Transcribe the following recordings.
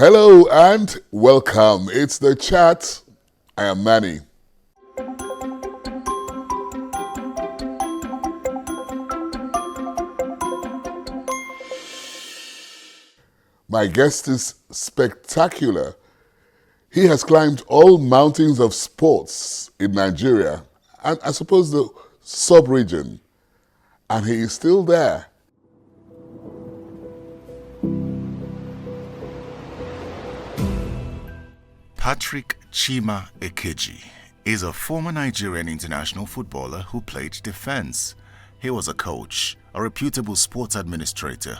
Hello and welcome. It's The Chat. I am Manny. My guest is spectacular. He has climbed all mountains of sports in Nigeria and I suppose the sub-region, and he is still there. Patrick Chima Ekeji is a former Nigerian international footballer who played defense. He was a coach, a reputable sports administrator,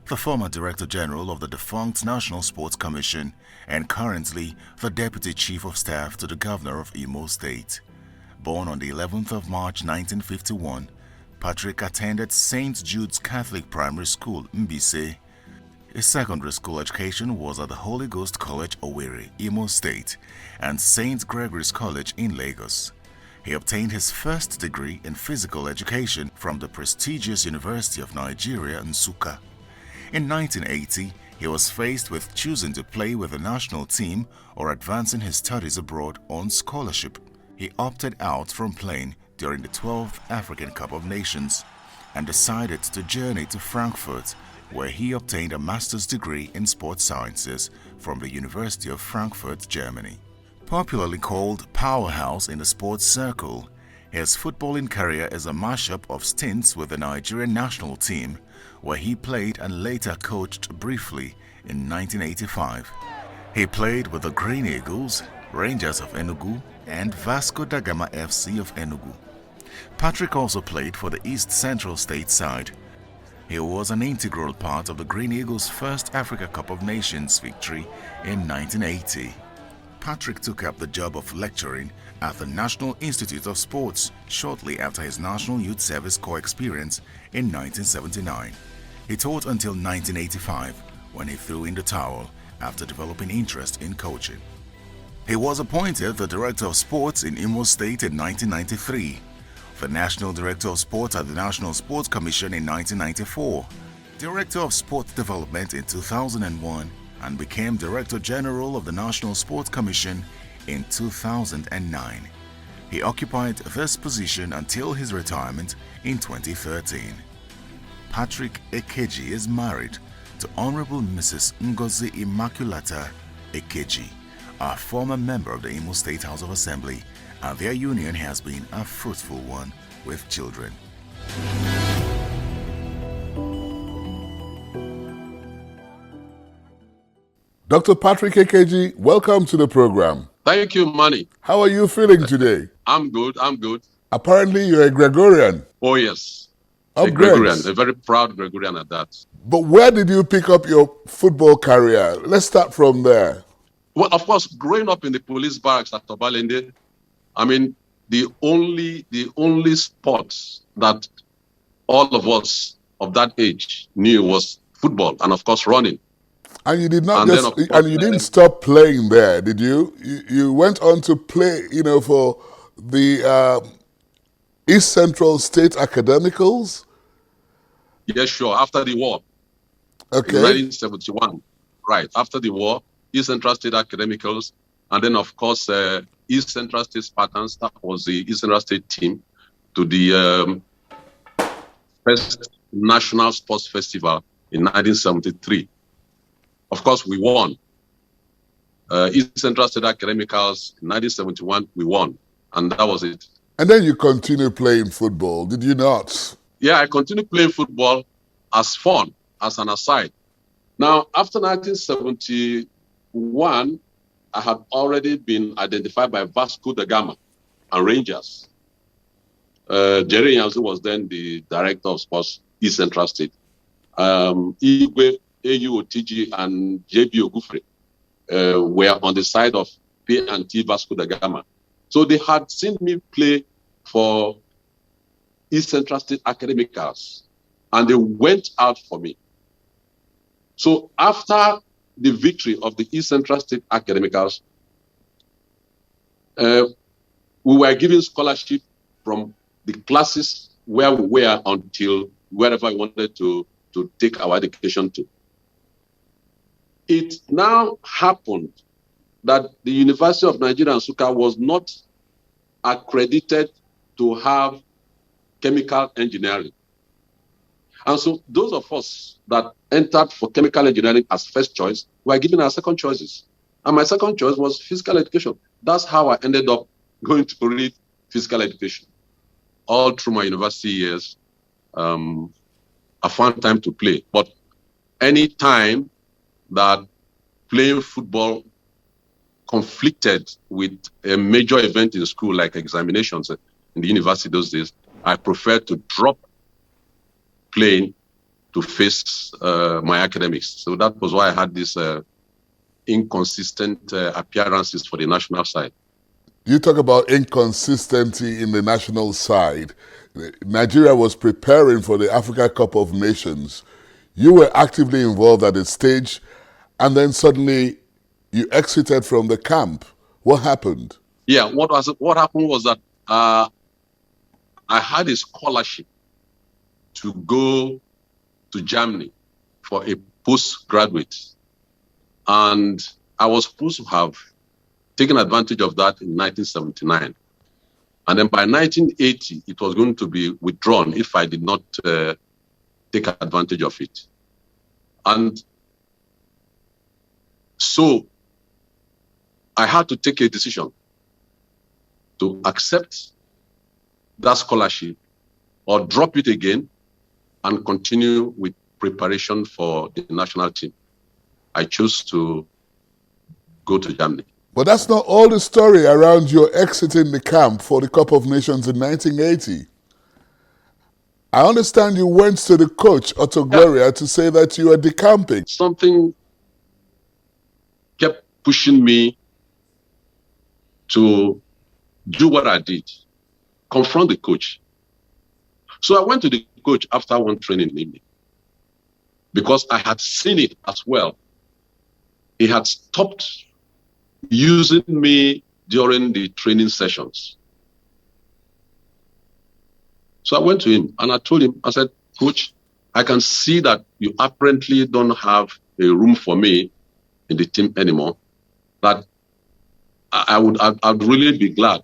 the former Director General of the defunct National Sports Commission, and currently the Deputy Chief of Staff to the Governor of Imo State. Born on the 11th of March 1951, Patrick attended St. Jude's Catholic Primary School, Mbise. His secondary school education was at the Holy Ghost College, Owerri, Imo State, and St. Gregory's College in Lagos. He obtained his first degree in physical education from the prestigious University of Nigeria, Nsukka. In 1980, he was faced with choosing to play with the national team or advancing his studies abroad on scholarship. He opted out from playing during the 12th African Cup of Nations and decided to journey to Frankfurt, where he obtained a master's degree in sports sciences from the University of Frankfurt, Germany. Popularly called Powerhouse in the sports circle, his footballing career is a mashup of stints with the Nigerian national team, where he played and later coached briefly in 1985. He played with the Green Eagles, Rangers of Enugu, and Vasco da Gama FC of Enugu. Patrick also played for the East Central State side. He was an integral part of the Green Eagles' first Africa Cup of Nations victory in 1980. Patrick took up the job of lecturing at the National Institute of Sports shortly after his National Youth Service Corps experience in 1979. He taught until 1985, when he threw in the towel after developing interest in coaching. He was appointed the Director of Sports in Imo State in 1993, the National Director of Sports at the National Sports Commission in 1994, Director of Sports Development in 2001, and became Director General of the National Sports Commission in 2009. He occupied this position until his retirement in 2013. Patrick Ekeji is married to Honorable Mrs. Ngozi Immaculata Ekeji, a former member of the Imo State House of Assembly, and their union has been a fruitful one with children. Dr. Patrick Ekeji, welcome to the program. Thank you, Manny. How are you feeling today? I'm good. Apparently you're a Gregorian. Oh, yes. Oh, a great. Gregorian, a very proud Gregorian at that. But where did you pick up your football career? Let's start from there. Well, of course, growing up in the police barracks at Obalende, I mean, the only sport that all of us of that age knew was football and, of course, running. And you did not you didn't stop playing there, did you? You went on to play, for the East Central State Academicals? Yes, sure. After the war. Okay. In 1971. Right. After the war, East Central State Academicals, and then, of course, East Central State Spartans, that was the East Central State team, to the first National Sports Festival in 1973. Of course, we won. East Central State Academicals in 1971, we won. And that was it. And then you continued playing football, did you not? Yeah, I continued playing football as fun, as an aside. Now, after 1971, I had already been identified by Vasco da Gama and Rangers. Jerry Yanzu was then the Director of Sports, East Central State. Igwe, AU OTG, and JB Ogufre were on the side of P&T Vasco da Gama. So they had seen me play for East Central State Academicals, and they went out for me. So after the victory of the East Central State Academicals, we were given scholarship from the classes where we were until wherever we wanted to take our education to. It now happened that the University of Nigeria Nsukka was not accredited to have chemical engineering. And so those of us that entered for chemical engineering as first choice were given our second choices. And my second choice was physical education. That's how I ended up going to read physical education. All through my university years, I found time to play. But any time that playing football conflicted with a major event in school, like examinations in the university those days, I preferred to drop playing to face my academics. So that was why I had these inconsistent appearances for the national side. You talk about inconsistency in the national side. Nigeria was preparing for the Africa Cup of Nations. You were actively involved at the stage, and then suddenly you exited from the camp. What happened? Yeah, what happened was that I had a scholarship to go to Germany for a postgraduate. And I was supposed to have taken advantage of that in 1979. And then by 1980, it was going to be withdrawn if I did not take advantage of it. And so I had to take a decision to accept that scholarship or drop it again and continue with preparation for the national team. I chose to go to Germany. But that's not all the story around your exiting the camp for the Cup of Nations in 1980. I understand you went to the coach, Otto Gloria, to say that you were decamping. Something kept pushing me to do what I did, confront the coach. So I went to the coach after one training in the evening because I had seen it as well. He had stopped using me during the training sessions. So I went to him and I told him, I said, Coach, I can see that you apparently don't have a room for me in the team anymore. That I'd really be glad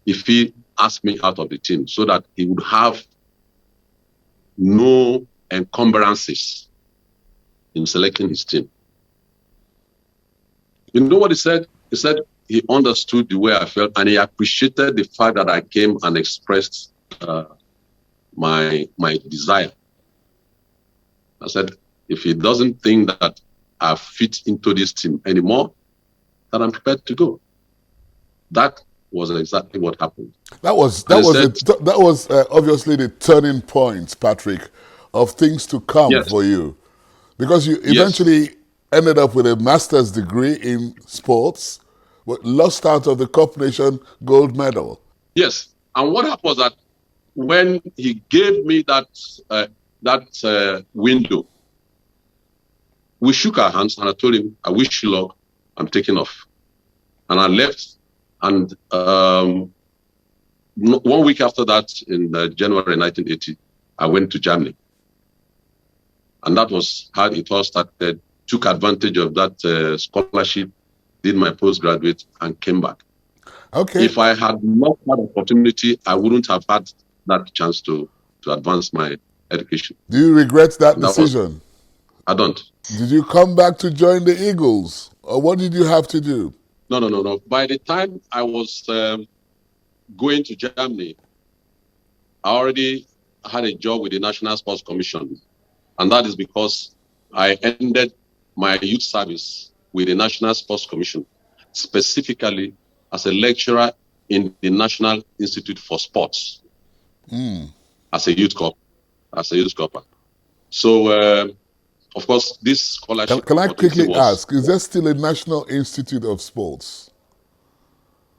if he asked me out of the team so that he would have no encumbrances in selecting his team. You know what he said? He said he understood the way I felt and he appreciated the fact that I came and expressed my desire. I said, if he doesn't think that I fit into this team anymore, then I'm prepared to go. That was exactly what happened. That was obviously the turning point, Patrick, of things to come for you, because you eventually ended up with a master's degree in sports, but lost out of the Cup Nation gold medal. Yes, and what happened was that when he gave me that window, we shook our hands and I told him, I wish you luck, I'm taking off. And I left. And 1 week after that, in January 1980, I went to Germany. And that was how it all started. Took advantage of that scholarship, did my postgraduate, and came back. Okay. If I had not had the opportunity, I wouldn't have had that chance to advance my education. Do you regret that decision? I don't. Did you come back to join the Eagles? Or what did you have to do? No. By the time I was going to Germany, I already had a job with the National Sports Commission. And that is because I ended my youth service with the National Sports Commission, specifically as a lecturer in the National Institute for Sports, as a youth corper. So, of course, this scholarship... Can I quickly ask, is there still a National Institute of Sports?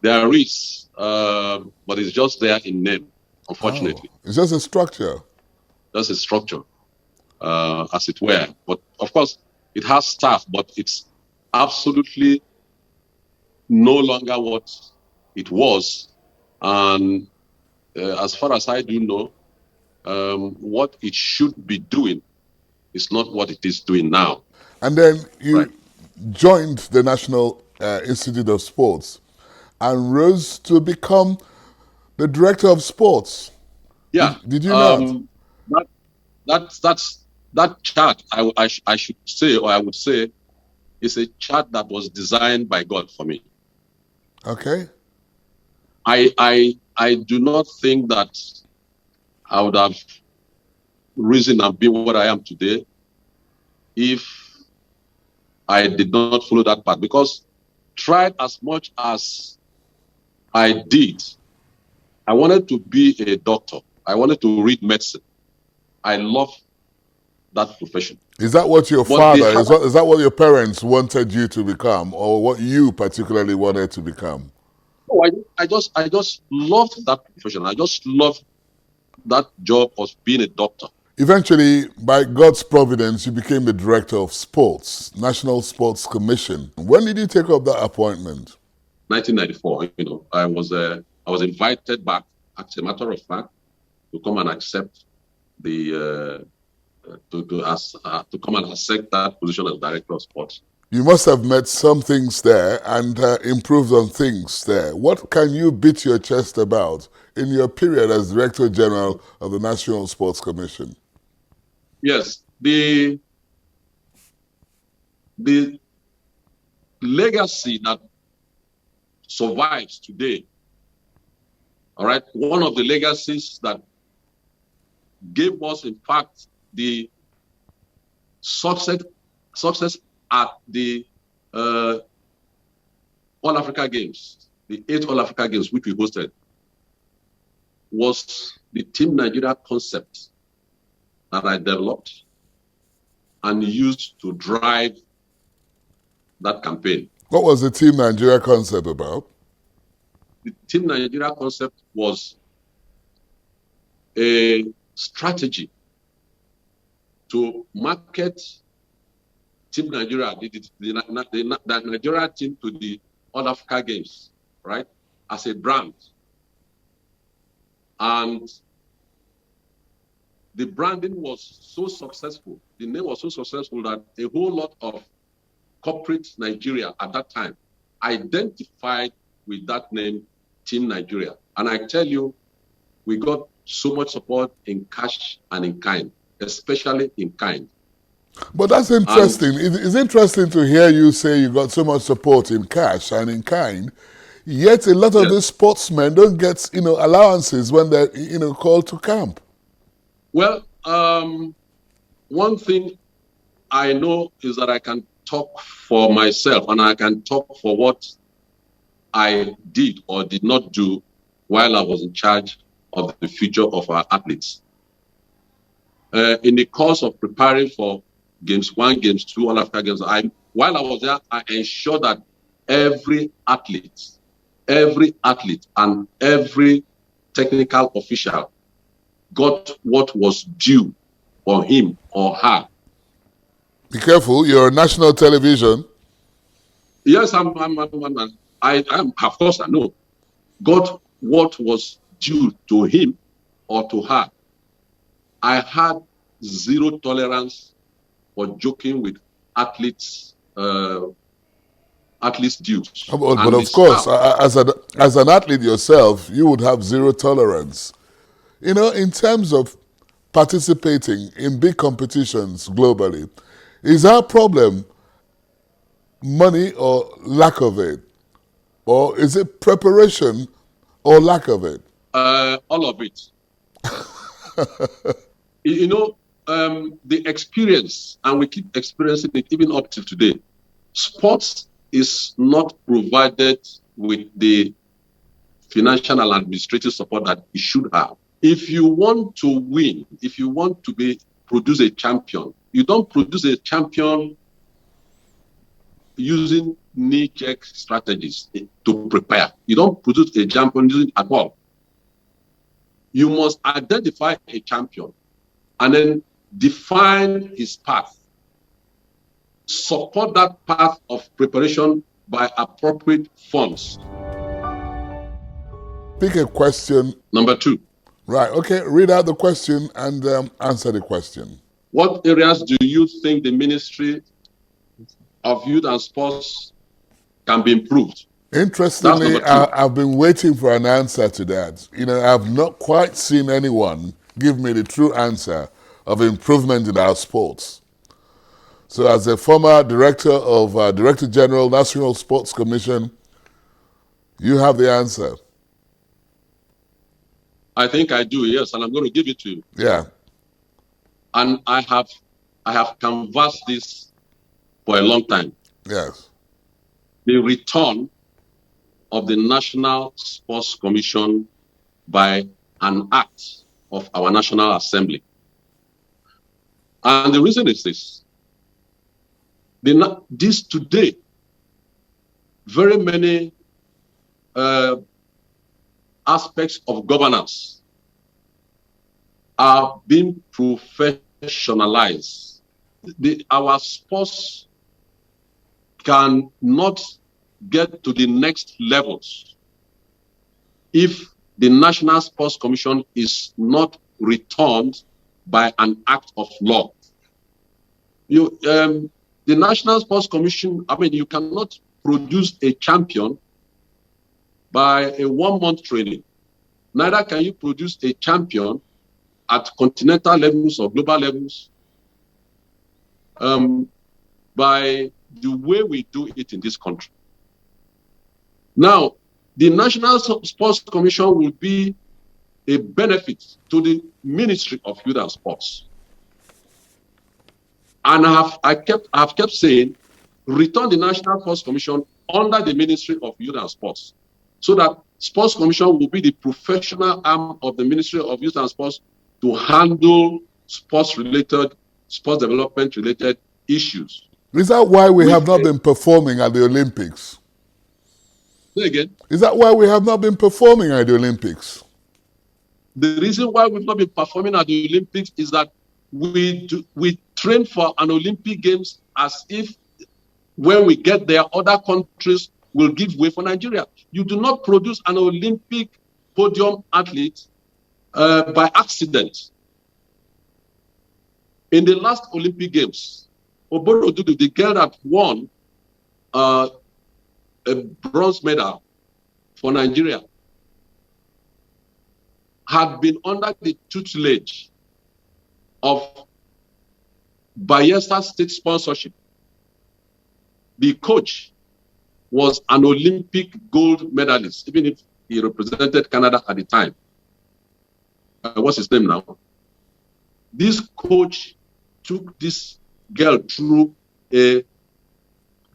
There is, but it's just there in name, unfortunately. Oh, it's just a structure. Just a structure, as it were. But, of course, it has staff, but it's absolutely no longer what it was. And as far as I do know, what it should be doing is not what it is doing now. And then you Right. joined the National Institute of Sports and rose to become the director of sports. Yeah. Did you not? That that chart, I should say, or I would say, is a chart that was designed by God for me. Okay. I do not think that I would have risen and been what I am today if I did not follow that path. Because tried as much as I did, I wanted to be a doctor. I wanted to read medicine. I love that profession. Is that what your But father, is that what your parents wanted you to become, or what you particularly wanted to become? I just loved that profession. I just loved that job of being a doctor. Eventually, by God's providence, you became the director of sports, National Sports Commission. When did you take up that appointment? 1994. I was invited back, as a matter of fact, to come and accept the to come and accept that position as director of sports. You must have met some things there and improved on things there. What can you beat your chest about in your period as Director General of the National Sports Commission? Yes, the legacy that survives today. All right, one of the legacies that gave us, in fact, the success at the All Africa Games, the 8 All Africa Games, which we hosted, was the Team Nigeria concept that I developed and used to drive that campaign. What was the Team Nigeria concept about? The Team Nigeria concept was a strategy to market Team Nigeria, the Nigeria team, to the All Africa Games, right, as a brand. And the branding was so successful, the name was so successful that a whole lot of corporate Nigeria at that time identified with that name, Team Nigeria. And I tell you, we got so much support in cash and in kind, especially in kind. But that's interesting. It's interesting to hear you say you got so much support in cash and in kind, yet a lot of these sportsmen don't get, allowances when they're, called to camp. Well, one thing I know is that I can talk for myself, and I can talk for what I did or did not do while I was in charge of the future of our athletes. In the course of preparing for Games 1, Games 2, All Africa Games, while I was there, I ensured that every athlete and every technical official got what was due for him or her. Be careful, you're on national television. Yes, I am, of course I know. Got what was due to him or to her. I had zero tolerance for joking with athletes' dues. But of course, as an athlete yourself, you would have zero tolerance. In terms of participating in big competitions globally, is our problem money or lack of it? Or is it preparation or lack of it? All of it. The experience, and we keep experiencing it even up to today, sports is not provided with the financial and administrative support that it should have. If you want to win, if you want to produce a champion, you don't produce a champion using knee-jerk strategies to prepare. You don't produce a champion using it at all. You must identify a champion and then define his path. Support that path of preparation by appropriate funds. Pick a question. Number 2. Right, okay, read out the question and answer the question. What areas do you think the ministry of youth and sports can be improved. That's number Interestingly, two. I've been waiting for an answer to that. I've not quite seen anyone give me the true answer of improvement in our sports. So, as a former Director General, National Sports Commission, you have the answer. I think I do, yes, and I'm going to give it to you. Yeah. And I have canvassed this for a long time. Yes. The return of the National Sports Commission by an act of our National Assembly. And the reason is this. This today, very many aspects of governance are being professionalized. Our sports cannot get to the next levels if the National Sports Commission is not returned by an act of law. The National Sports Commission, you cannot produce a champion by a 1-month training. Neither can you produce a champion at continental levels or global levels by the way we do it in this country. Now, the National Sports Commission will be a benefit to the Ministry of Youth and Sports. And I have kept saying, return the National Sports Commission under the Ministry of Youth and Sports, so that Sports Commission will be the professional arm of the Ministry of Youth and Sports to handle sports development-related issues. Is that why we have not been performing at the Olympics? Say again? Is that why we have not been performing at the Olympics? The reason why we've not been performing at the Olympics is that we train for an Olympic Games as if when we get there, other countries will give way for Nigeria. You do not produce an Olympic podium athlete by accident. In the last Olympic Games, Oborodudu, the girl that won a bronze medal for Nigeria, had been under the tutelage of Bayelsa State sponsorship. The coach was an Olympic gold medalist, even if he represented Canada at the time. What's his name now? This coach took this girl through a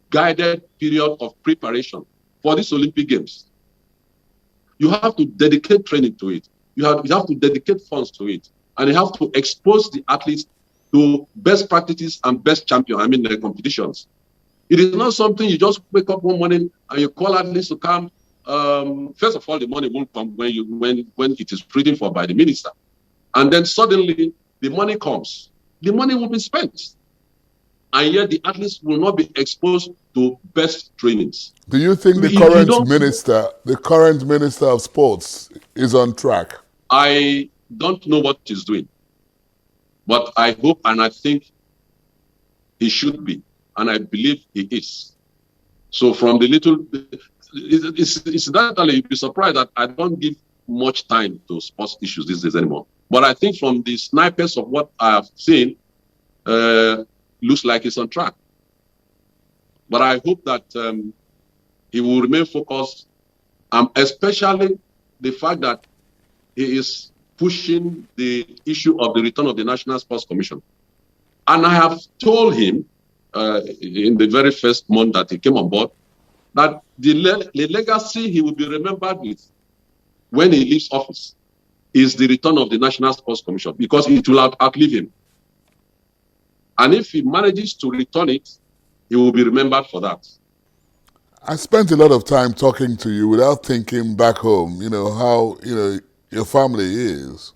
guided period of preparation for these Olympic Games. You have to dedicate training to it. You have to dedicate funds to it. And you have to expose the athletes to best practices and best the competitions. It is not something you just wake up one morning and you call athletes to come. First of all, the money won't come when it is written for by the minister. And then suddenly the money comes. The money will be spent. And yet the athletes will not be exposed to best trainings. Do you think the current minister of sports is on track? I don't know what he's doing, but I hope and I think he should be, and I believe he is. So from the little, incidentally, you'd be surprised that I don't give much time to sports issues these days anymore. But I think from the snipers of what I have seen, looks like he's on track. But I hope that he will remain focused, especially the fact that he is pushing the issue of the return of the National Sports Commission. And I have told him in the very first month that he came on board that the legacy he will be remembered with when he leaves office is the return of the National Sports Commission, because it will outlive him. And if he manages to return it, he will be remembered for that. I spent a lot of time talking to you without thinking back home, how, your family is.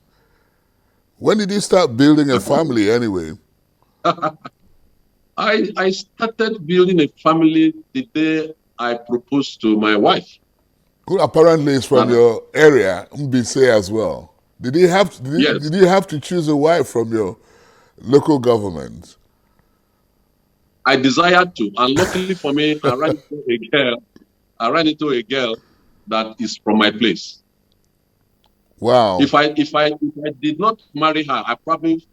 When did you start building a family anyway? I started building a family the day I proposed to my wife. Who apparently is from your area, Mbise as well. Did you have to choose a wife from your local government? I desired to, and luckily for me, I ran into a girl. I ran into a girl that is from my place. Wow. If I did not marry her, I probably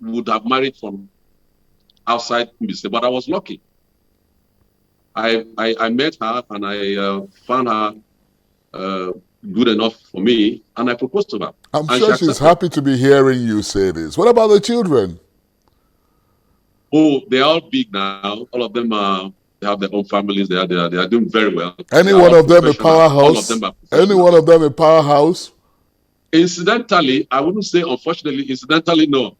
would have married from outside Mbise, but I was lucky. I met her and I found her good enough for me, and I proposed to her. I'm and sure she's happy to be hearing you say this. What about the children? Oh, they're all big now. All of them they have their own families. They are doing very well. Any one of them a powerhouse? All of them are Any one of them a powerhouse? Incidentally, I wouldn't say unfortunately. Incidentally, no.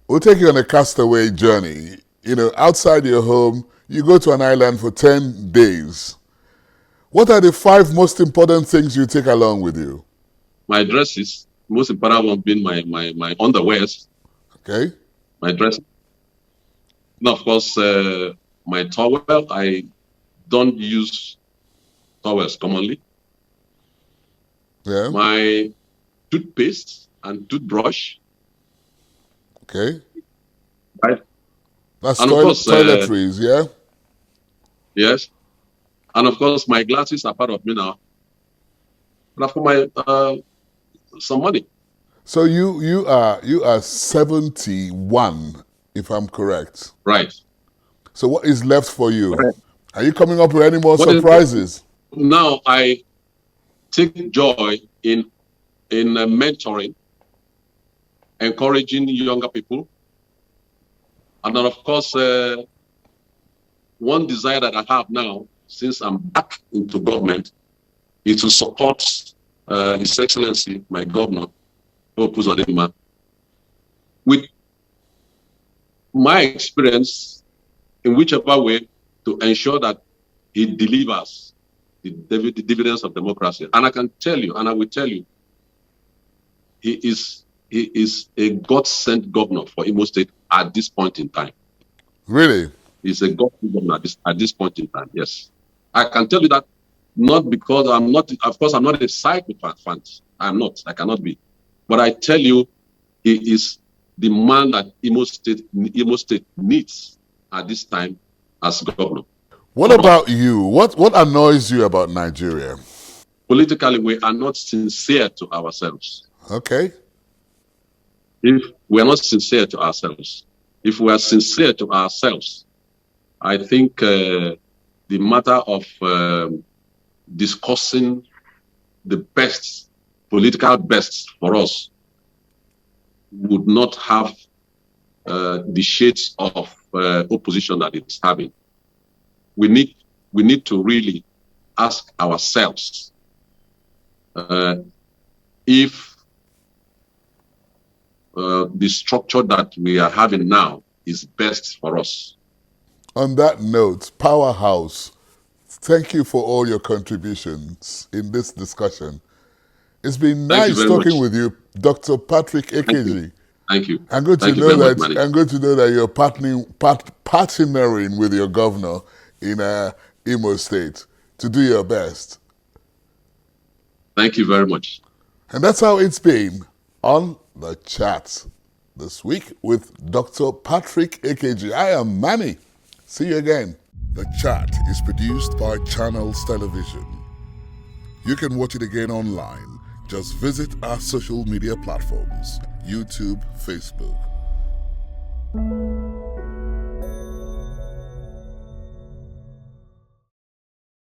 We'll take you on a castaway journey. You know, outside your home, you go to an island for 10 days. What are the 5 most important things you take along with you? My dresses, most important one being my underwears. Okay. My dress. Now, of course, my towel. I don't use towels commonly. Yeah. My toothpaste and toothbrush. Okay. Right. That's and of course, toiletries, yeah? Yes. And of course, my glasses are part of me now. And I've got my some money. So you are 71, if I'm correct. Right. So what is left for you? Right. Are you coming up with any more surprises? Now I take joy in mentoring, encouraging younger people, and then of course one desire that I have now, since I'm back into government, is to support His Excellency, my governor, Opus Odema, with my experience in whichever way to ensure that he delivers the dividends of democracy. And I can tell you, and I will tell you, he is a God-sent governor for Imo State at this point in time. Really? He's a God-sent governor at this point in time, yes. I can tell you that not because I'm not, of course, I'm not a psychopath. I'm not, I cannot be. But I tell you, he is the man that Imo State needs at this time as governor. What about you? What annoys you about Nigeria? Politically, we are not sincere to ourselves. Okay. If we are not sincere to ourselves, if we are sincere to ourselves, I think the matter of discussing the best, political best for us would not have the shades of opposition that it's having. We need to really ask ourselves if the structure that we are having now is best for us. On that note, Powerhouse, thank you for all your contributions in this discussion. It's been nice talking with you, Dr. Patrick Ekeji. Thank you. I'm good to know that you're partnering with your governor in Imo State to do your best. Thank you very much. And that's how it's been on The Chat this week with Dr. Patrick Ekeji. I am Manny. See you again. The Chat is produced by Channels Television. You can watch it again online. Just visit our social media platforms, YouTube, Facebook.